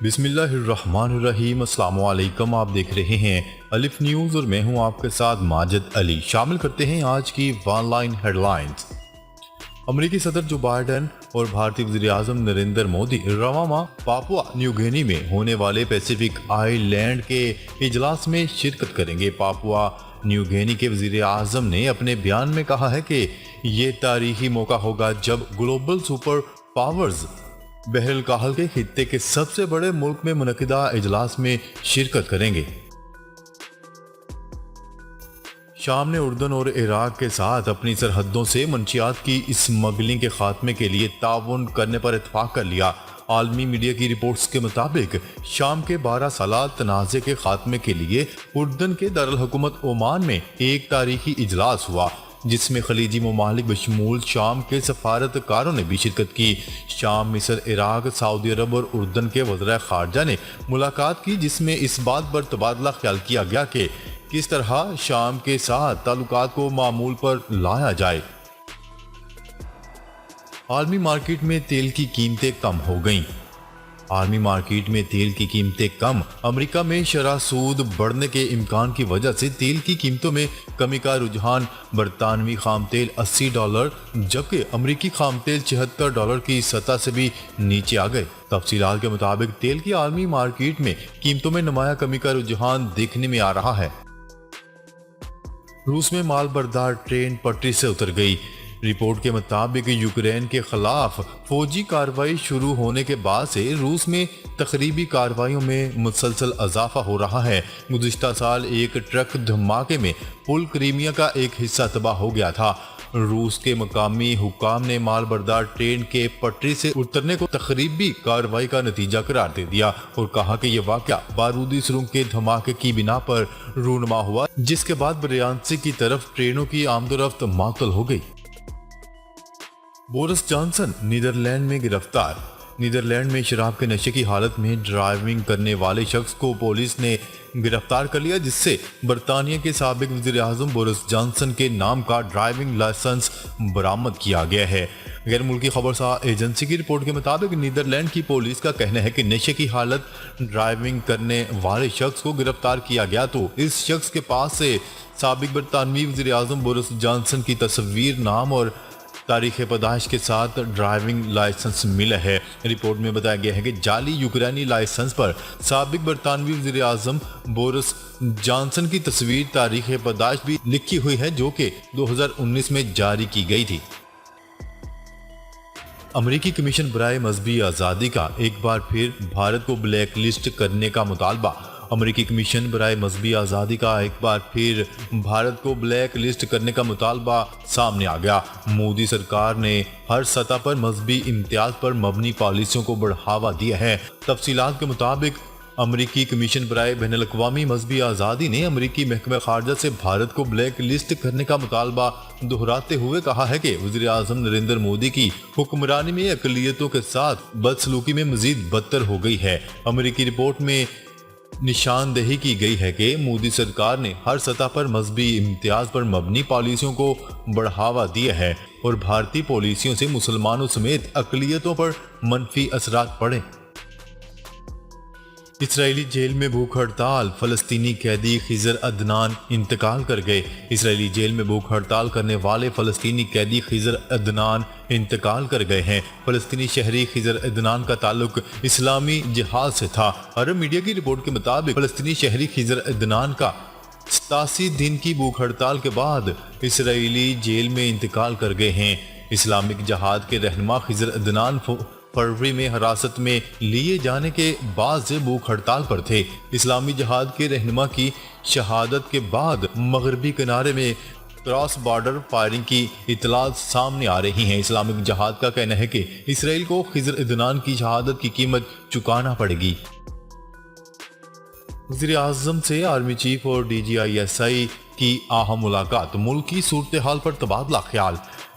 بسم اللہ الرحمن الرحیم۔ السلام علیکم، آپ دیکھ رہے ہیں الف نیوز اور میں ہوں آپ کے ساتھ ماجد علی۔ شامل کرتے ہیں آج کی ون لائن ہیڈ لائنز۔ امریکی صدر جو بائیڈن اور بھارتی وزیر اعظم نریندر مودی رواں ماہ پاپوا نیو گینی میں ہونے والے پیسیفک آئی لینڈ کے اجلاس میں شرکت کریں گے۔ پاپوا نیو گینی کے وزیر اعظم نے اپنے بیان میں کہا ہے کہ یہ تاریخی موقع ہوگا جب گلوبل سپر پاورز بحر الکاہل کے خطے کے سب سے بڑے ملک میں منعقدہ اجلاس میں شرکت کریں گے۔ شام نے اردن اور عراق کے ساتھ اپنی سرحدوں سے منشیات کی اسمگلنگ کے خاتمے کے لیے تعاون کرنے پر اتفاق کر لیا۔ عالمی میڈیا کی رپورٹس کے مطابق شام کے 12 سالہ تنازع کے خاتمے کے لیے اردن کے دارالحکومت عمان میں ایک تاریخی اجلاس ہوا، جس میں خلیجی ممالک بشمول شام کے سفارتکاروں نے بھی شرکت کی۔ شام، مصر، عراق، سعودی عرب اور اردن کے وزراء خارجہ نے ملاقات کی، جس میں اس بات پر تبادلہ خیال کیا گیا کہ کس طرح شام کے ساتھ تعلقات کو معمول پر لایا جائے۔ عالمی مارکیٹ میں تیل کی قیمتیں کم ہو گئیں۔ عالمی مارکیٹ میں تیل کی قیمتیں کم۔ امریکہ میں شرح سود بڑھنے کے امکان کی وجہ سے تیل کی قیمتوں میں کمی کا رجحان۔ برطانوی خام تیل $80 جبکہ امریکی خام تیل $76 کی سطح سے بھی نیچے آ گئے۔ تفصیلات کے مطابق تیل کی عالمی مارکیٹ میں قیمتوں میں نمایاں کمی کا رجحان دیکھنے میں آ رہا ہے۔ روس میں مال بردار ٹرین پٹری سے اتر گئی۔ رپورٹ کے مطابق یوکرین کے خلاف فوجی کارروائی شروع ہونے کے بعد سے روس میں تخریبی کارروائیوں میں مسلسل اضافہ ہو رہا ہے۔ گزشتہ سال ایک ٹرک دھماکے میں پل کریمیا کا ایک حصہ تباہ ہو گیا تھا۔ روس کے مقامی حکام نے مال بردار ٹرین کے پٹری سے اترنے کو تخریبی کارروائی کا نتیجہ قرار دے دیا اور کہا کہ یہ واقعہ بارودی سرنگ کے دھماکے کی بنا پر رونما ہوا، جس کے بعد بریانسی کی طرف ٹرینوں کی آمد و رفت معطل ہو گئی۔ بورس جانسن نیدرلینڈ میں گرفتار۔ نیدرلینڈ میں شراب کے نشے کی حالت میں ڈرائیونگ کرنے والے شخص کو پولیس نے گرفتار کر لیا، جس سے برطانیہ کے سابق وزیر اعظم بورس جانسن کے نام کا ڈرائیونگ لائسنس برآمد کیا گیا ہے۔ غیر ملکی خبرساز ایجنسی کی رپورٹ کے مطابق نیدرلینڈ کی پولیس کا کہنا ہے کہ نشے کی حالت ڈرائیونگ کرنے والے شخص کو گرفتار کیا گیا تو اس شخص کے پاس سے سابق برطانوی وزیر اعظم بورس جانسن کی تصویر، نام اور تاریخ پیدائش کے ساتھ ڈرائیونگ لائسنس ملا ہے۔ رپورٹ میں بتایا گیا ہے کہ جعلی یوکرینی لائسنس پر سابق برطانوی وزیر اعظم بورس جانسن کی تصویر، تاریخ پیدائش بھی لکھی ہوئی ہے، جو کہ 2019 میں جاری کی گئی تھی۔ امریکی کمیشن برائے مذہبی آزادی کا ایک بار پھر بھارت کو بلیک لسٹ کرنے کا مطالبہ۔ امریکی کمیشن برائے مذہبی آزادی کا ایک بار پھر بھارت کو بلیک لسٹ کرنے کا مطالبہ سامنے آ گیا۔ مودی سرکار نے ہر سطح پر مذہبی امتیاز پر مبنی پالیسیوں کو بڑھاوا دیا ہے۔ تفصیلات کے مطابق امریکی کمیشن برائے بین الاقوامی مذہبی آزادی نے امریکی محکمہ خارجہ سے بھارت کو بلیک لسٹ کرنے کا مطالبہ دہراتے ہوئے کہا ہے کہ وزیر اعظم نریندر مودی کی حکمرانی میں اقلیتوں کے ساتھ بدسلوکی میں مزید بدتر ہو گئی ہے۔ امریکی رپورٹ میں نشاندہی کی گئی ہے کہ مودی سرکار نے ہر سطح پر مذہبی امتیاز پر مبنی پالیسیوں کو بڑھاوا دیا ہے اور بھارتی پالیسیوں سے مسلمانوں سمیت اقلیتوں پر منفی اثرات پڑے۔ اسرائیلی جیل میں بھوک ہڑتال، فلسطینی قیدی خضر عدنان انتقال کر گئے۔ اسرائیلی جیل میں بھوک ہڑتال کرنے والے فلسطینی قیدی خضر عدنان انتقال کر گئے ہیں۔ فلسطینی شہری خضر عدنان کا تعلق اسلامی جہاد سے تھا۔ عرب میڈیا کی رپورٹ کے مطابق فلسطینی شہری خضر عدنان کا 87 دن کی بھوک ہڑتال کے بعد اسرائیلی جیل میں انتقال کر گئے ہیں۔ اسلامک جہاد کے رہنما خضر عدنان فروری میں حراست میں لیے جانے کے بعد سے بھوک ہڑتال پر تھے۔ اسلامی جہاد کے رہنما کی شہادت کے بعد مغربی کنارے میں کراس بارڈر فائرنگ کی اطلاعات سامنے آ رہی ہیں۔ اسلامک جہاد کا کہنا ہے کہ اسرائیل کو خضر عدنان کی شہادت کی قیمت چکانا پڑے گی۔ وزیر اعظم سے آرمی چیف اور DGISI کی اہم ملاقات، ملک کی صورتحال پر تبادلہ خیال۔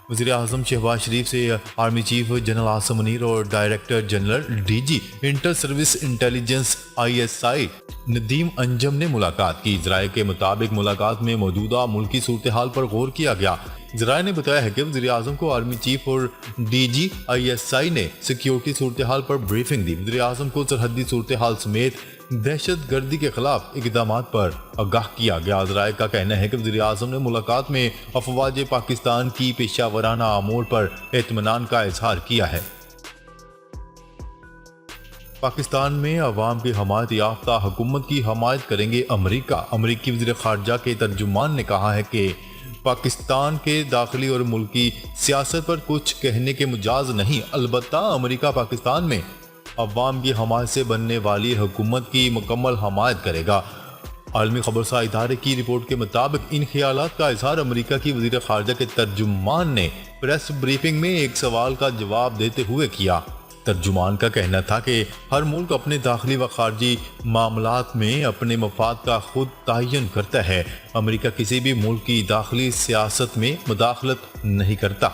وزیر اعظم شہباز شریف سے army chief general Asim Munir اور director general D G inter service intelligence ISI Nadeem Anjum نے ملاقات کی۔ ذرائع کے مطابق ملاقات میں موجودہ ملکی صورتحال پر غور کیا گیا۔ ذرائع نے بتایا ہے کہ وزیر اعظم کو آرمی چیف اور ڈی جی ISI نے سیکیورٹی صورتحال پر بریفنگ دی۔ وزیر اعظم کو سرحدی صورتحال سمیت دہشت گردی کے خلاف اقدامات پر آگاہ کیا گیا۔ ذرائع کا کہنا ہے کہ وزیر اعظم نے ملاقات میں افواج پاکستان کی پیشہ ورانہ امور پر اطمینان کا اظہار کیا ہے۔ پاکستان میں عوام کی حمایت یافتہ حکومت کی حمایت کریں گے امریکہ۔ امریکی وزیر خارجہ کے ترجمان نے کہا ہے کہ پاکستان کے داخلی اور ملکی سیاست پر کچھ کہنے کے مجاز نہیں، البتہ امریکہ پاکستان میں عوام کی حمایت سے بننے والی حکومت کی مکمل حمایت کرے گا۔ عالمی خبرساز ادارے کی رپورٹ کے مطابق ان خیالات کا اظہار امریکہ کی وزیر خارجہ کے ترجمان نے پریس بریفنگ میں ایک سوال کا جواب دیتے ہوئے کیا۔ ترجمان کا کہنا تھا کہ ہر ملک اپنے داخلی و خارجی معاملات میں اپنے مفاد کا خود تعین کرتا ہے۔ امریکہ کسی بھی ملک کی داخلی سیاست میں مداخلت نہیں کرتا۔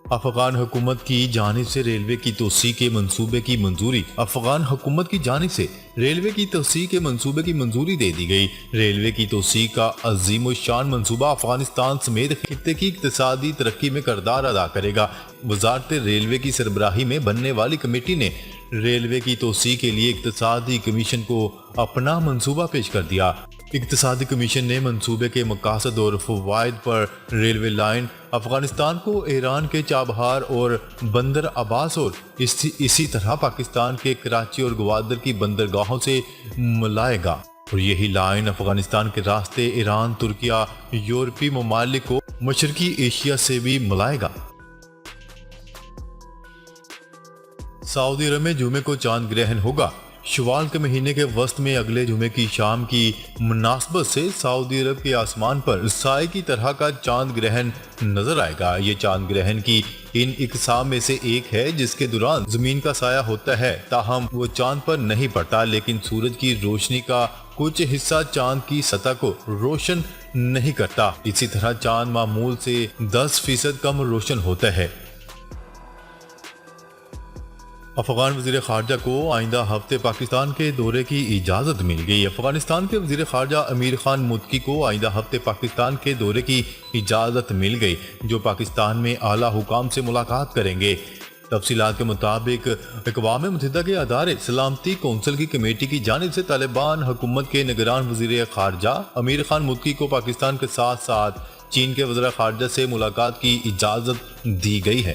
افغان حکومت کی جانب سے ریلوے کی توسیع کے منصوبے کی منظوری۔ افغان حکومت کی جانب سے ریلوے کی توسیع کے منصوبے کی منظوری دے دی گئی۔ ریلوے کی توسیع کا عظیم الشان منصوبہ افغانستان سمیت خطے کی اقتصادی ترقی میں کردار ادا کرے گا۔ وزارت ریلوے کی سربراہی میں بننے والی کمیٹی نے ریلوے کی توسیع کے لیے اقتصادی کمیشن کو اپنا منصوبہ پیش کر دیا۔ اقتصادی کمیشن نے منصوبے کے مقاصد اور فوائد پر ریلوے لائن افغانستان کو ایران کے چابہار اور بندر عباس اور اسی طرح پاکستان کے کراچی اور گوادر کی بندرگاہوں سے ملائے گا، اور یہی لائن افغانستان کے راستے ایران، ترکیہ، یورپی ممالک کو مشرقی ایشیا سے بھی ملائے گا۔ سعودی عرب میں جمعے کو چاند گرہن ہوگا۔ شوال کے مہینے کے وسط میں اگلے جمعے کی شام کی مناسبت سے سعودی عرب کے آسمان پر سائے کی طرح کا چاند گرہن نظر آئے گا۔ یہ چاند گرہن کی ان اقسام میں سے ایک ہے جس کے دوران زمین کا سایہ ہوتا ہے، تاہم وہ چاند پر نہیں پڑتا، لیکن سورج کی روشنی کا کچھ حصہ چاند کی سطح کو روشن نہیں کرتا۔ اسی طرح چاند معمول سے 10% کم روشن ہوتا ہے۔ افغان وزیر خارجہ کو آئندہ ہفتے پاکستان کے دورے کی اجازت مل گئی۔ افغانستان کے وزیر خارجہ امیر خان متقی کو آئندہ ہفتے پاکستان کے دورے کی اجازت مل گئی، جو پاکستان میں اعلیٰ حکام سے ملاقات کریں گے۔ تفصیلات کے مطابق اقوام متحدہ کے ادارے سلامتی کونسل کی کمیٹی کی جانب سے طالبان حکومت کے نگران وزیر خارجہ امیر خان متقی کو پاکستان کے ساتھ ساتھ چین کے وزیر خارجہ سے ملاقات کی اجازت دی گئی ہے۔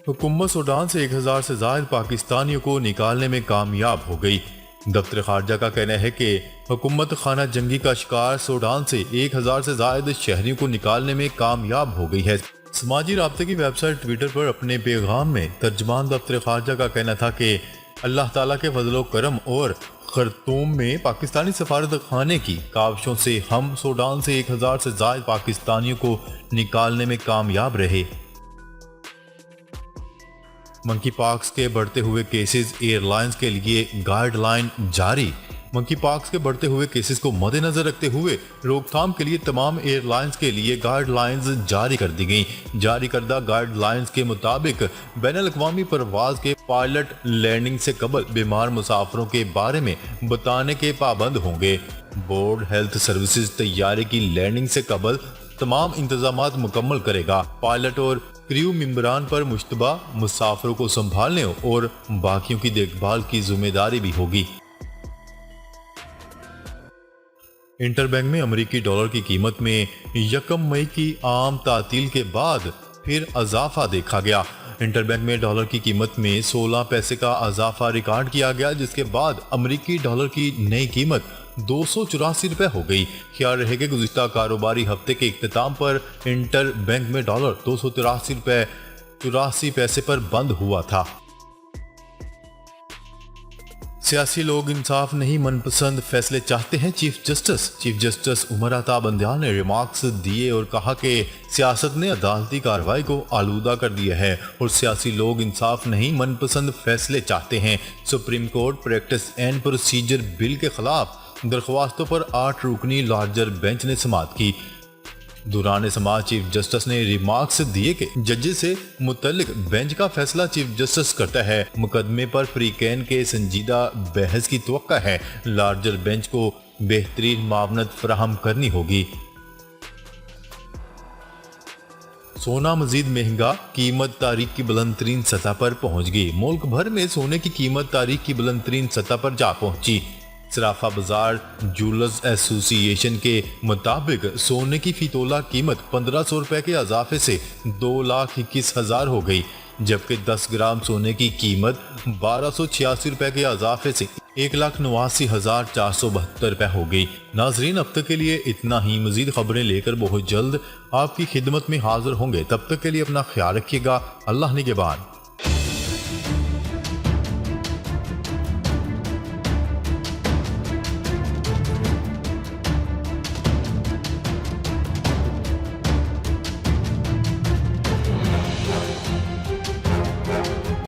حکومت سوڈان سے 1000 سے زائد پاکستانیوں کو نکالنے میں کامیاب ہو گئی۔ دفتر خارجہ کا کہنا ہے کہ حکومت خانہ جنگی کا شکار سوڈان سے 1000 سے زائد شہریوں کو نکالنے میں کامیاب ہو گئی ہے۔ سماجی رابطے کی ویب سائٹ ٹویٹر پر اپنے پیغام میں ترجمان دفتر خارجہ کا کہنا تھا کہ اللہ تعالیٰ کے فضل و کرم اور خرطوم میں پاکستانی سفارت خانے کی کاوشوں سے ہم سوڈان سے 1000 سے زائد پاکستانیوں کو نکالنے میں کامیاب رہے۔ منکی پاکس کے بڑھتے ہوئے کیسز، ایئر لائنز کے لیے گائیڈ لائن جاری۔ منکی پاکس کے بڑھتے ہوئے کیسز کو مد نظر رکھتے ہوئے روک تھام کے لیے تمام ایئر لائنز کے لیے گائیڈ لائنز جاری کر دی گئیں۔ جاری کردہ گائیڈ لائنز کے مطابق بین الاقوامی پرواز کے پائلٹ لینڈنگ سے قبل بیمار مسافروں کے بارے میں بتانے کے پابند ہوں گے۔ بورڈ ہیلتھ سروسز طیارے کی لینڈنگ سے قبل تمام انتظامات مکمل کرے گا۔ پائلٹ اور کریو ممبران پر مشتبہ مسافروں کو سنبھالنے اور باقیوں کی دیکھ بھال کی ذمہ داری بھی ہوگی۔ انٹر بینک میں امریکی ڈالر کی قیمت میں 1 مئی کی عام تعطیل کے بعد پھر اضافہ دیکھا گیا۔ انٹر بینک میں ڈالر کی قیمت میں 16 پیسے کا اضافہ ریکارڈ کیا گیا، جس کے بعد امریکی ڈالر کی نئی قیمت 284 روپے ہو گئی۔ خیال رہے کہ گزشتہ کاروباری ہفتے کے اختتام پر انٹر بینک میں ڈالر 283 روپے 84 پیسے پر بند ہوا تھا۔ سیاسی لوگ انصاف نہیں، من پسند فیصلے چاہتے ہیں۔ چیف جسٹس عمر عطا بندیال نے ریمارکس دیے اور کہا کہ سیاست نے عدالتی کارروائی کو آلودہ کر دیا ہے اور سیاسی لوگ انصاف نہیں، من پسند فیصلے چاہتے ہیں۔ Supreme court practice and procedure bill کے خلاف درخواستوں پر 8 رکنی لارجر بینچ نے سماعت کی۔ دوران سماعت چیف جسٹس نے ریمارکس دیے کہ ججز سے متعلق بینچ کا فیصلہ چیف جسٹس کرتا ہے۔ مقدمے پر فریقین کے سنجیدہ بحث کی توقع ہے۔ لارجر بینچ کو بہترین معاونت فراہم کرنی ہوگی۔ سونا مزید مہنگا، قیمت تاریخ کی بلند ترین سطح پر پہنچ گئی۔ ملک بھر میں سونے کی قیمت تاریخ کی بلند ترین سطح پر جا پہنچی۔ صرافہ بازار جولرز ایسوسی ایشن کے مطابق سونے کی فی تولہ قیمت 1500 روپے کے اضافے سے 2,21,000 ہو گئی، جبکہ 10 گرام سونے کی قیمت 1286 روپے کے اضافے سے 1,89,472 روپے ہو گئی۔ ناظرین، اب تک کے لیے اتنا ہی۔ مزید خبریں لے کر بہت جلد آپ کی خدمت میں حاضر ہوں گے۔ تب تک کے لیے اپنا خیال رکھیے گا۔ اللہ نگہبان۔